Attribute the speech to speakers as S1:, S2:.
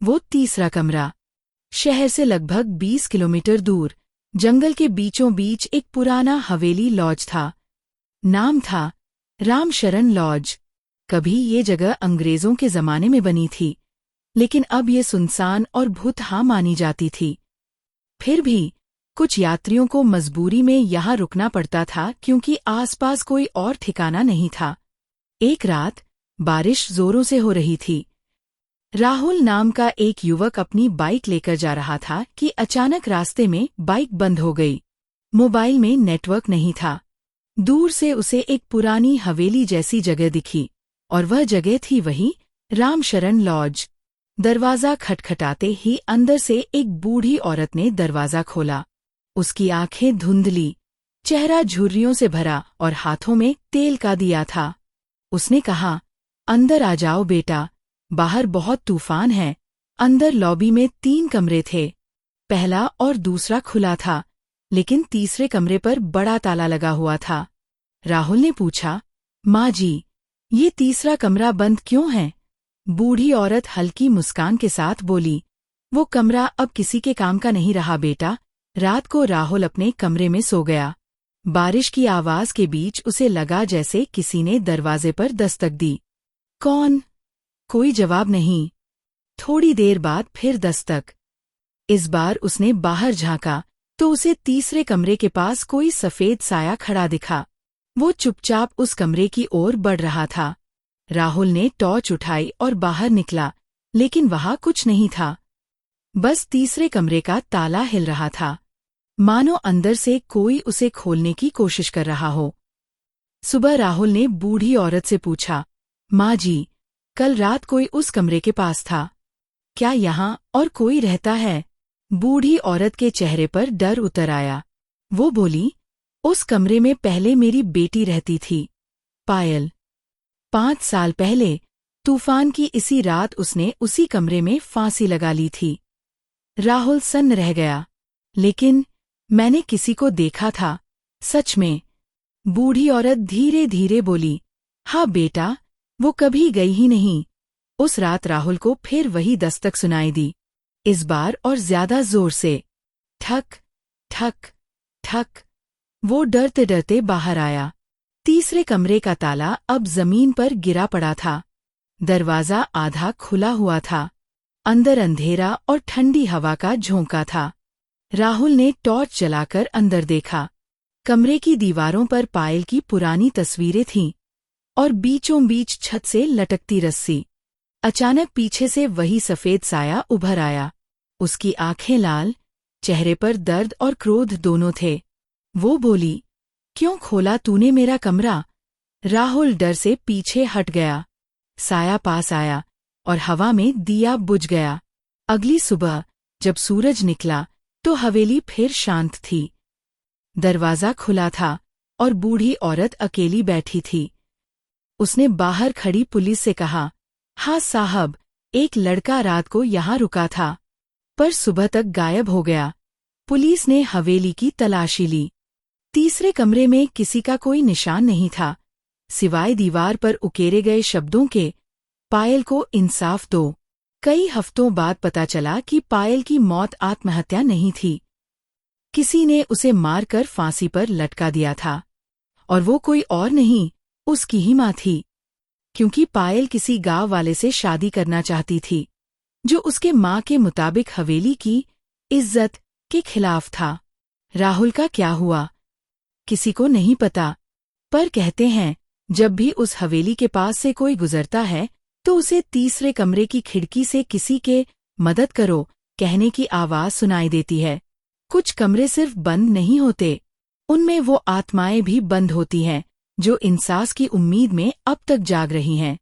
S1: वो तीसरा कमरा। शहर से लगभग 20 किलोमीटर दूर जंगल के बीचों बीच एक पुराना हवेली लॉज था। नाम था रामशरण लॉज। कभी ये जगह अंग्रेजों के जमाने में बनी थी, लेकिन अब ये सुनसान और भूतहा मानी जाती थी। फिर भी कुछ यात्रियों को मजबूरी में यहाँ रुकना पड़ता था क्योंकि आसपास कोई और ठिकाना नहीं था। एक रात बारिश जोरों से हो रही थी। राहुल नाम का एक युवक अपनी बाइक लेकर जा रहा था कि अचानक रास्ते में बाइक बंद हो गई। मोबाइल में नेटवर्क नहीं था। दूर से उसे एक पुरानी हवेली जैसी जगह दिखी, और वह जगह थी वही रामशरण लॉज। दरवाजा खटखटाते ही अंदर से एक बूढ़ी औरत ने दरवाजा खोला। उसकी आंखें धुंधली, चेहरा झुर्रियों से भरा और हाथों में तेल का दिया था। उसने कहा, अंदर आ जाओ बेटा, बाहर बहुत तूफान है। अंदर लॉबी में 3 कमरे थे। पहला और दूसरा खुला था, लेकिन तीसरे कमरे पर बड़ा ताला लगा हुआ था। राहुल ने पूछा, माँ जी, ये तीसरा कमरा बंद क्यों है? बूढ़ी औरत हल्की मुस्कान के साथ बोली, वो कमरा अब किसी के काम का नहीं रहा बेटा। रात को राहुल अपने कमरे में सो गया। बारिश की आवाज के बीच उसे लगा जैसे किसी ने दरवाजे पर दस्तक दी। कौन? कोई जवाब नहीं। थोड़ी देर बाद फिर दस्तक। इस बार उसने बाहर झांका तो उसे तीसरे कमरे के पास कोई सफेद साया खड़ा दिखा। वो चुपचाप उस कमरे की ओर बढ़ रहा था। राहुल ने टॉर्च उठाई और बाहर निकला, लेकिन वहां कुछ नहीं था। बस तीसरे कमरे का ताला हिल रहा था, मानो अंदर से कोई उसे खोलने की कोशिश कर रहा हो। सुबह राहुल ने बूढ़ी औरत से पूछा, माँ जी, कल रात कोई उस कमरे के पास था? क्या यहाँ और कोई रहता है? बूढ़ी औरत के चेहरे पर डर उतर आया। वो बोली, उस कमरे में पहले मेरी बेटी रहती थी, पायल। 5 साल पहले तूफान की इसी रात उसने उसी कमरे में फांसी लगा ली थी। राहुल सन्न रह गया। लेकिन मैंने किसी को देखा था, सच में। बूढ़ी औरत धीरे धीरे बोली, हाँ बेटा, वो कभी गई ही नहीं। उस रात राहुल को फिर वही दस्तक सुनाई दी, इस बार और ज्यादा जोर से। ठक ठक ठक। वो डरते डरते बाहर आया। तीसरे कमरे का ताला अब जमीन पर गिरा पड़ा था। दरवाजा आधा खुला हुआ था। अंदर अंधेरा और ठंडी हवा का झोंका था। राहुल ने टॉर्च जलाकर अंदर देखा। कमरे की दीवारों पर पायल की पुरानी तस्वीरें थीं, और बीचों बीच छत से लटकती रस्सी। अचानक पीछे से वही सफेद साया उभर आया। उसकी आंखें लाल, चेहरे पर दर्द और क्रोध दोनों थे। वो बोली, क्यों खोला तूने मेरा कमरा? राहुल डर से पीछे हट गया। साया पास आया और हवा में दिया बुझ गया। अगली सुबह जब सूरज निकला तो हवेली फिर शांत थी। दरवाजा खुला था और बूढ़ी औरत अकेली बैठी थी। उसने बाहर खड़ी पुलिस से कहा, हाँ साहब, एक लड़का रात को यहाँ रुका था, पर सुबह तक गायब हो गया। पुलिस ने हवेली की तलाशी ली। तीसरे कमरे में किसी का कोई निशान नहीं था, सिवाय दीवार पर उकेरे गए शब्दों के, पायल को इंसाफ दो। कई हफ्तों बाद पता चला कि पायल की मौत आत्महत्या नहीं थी। किसी ने उसे मारकर फांसी पर लटका दिया था, और वो कोई और नहीं, उसकी ही माँ थी। क्योंकि पायल किसी गांव वाले से शादी करना चाहती थी, जो उसके माँ के मुताबिक हवेली की इज्जत के खिलाफ था। राहुल का क्या हुआ, किसी को नहीं पता, पर कहते हैं जब भी उस हवेली के पास से कोई गुजरता है तो उसे तीसरे कमरे की खिड़की से किसी के मदद करो कहने की आवाज सुनाई देती है। कुछ कमरे सिर्फ बंद नहीं होते, उनमें वो आत्माएं भी बंद होती हैं जो इंसास की उम्मीद में अब तक जाग रही हैं।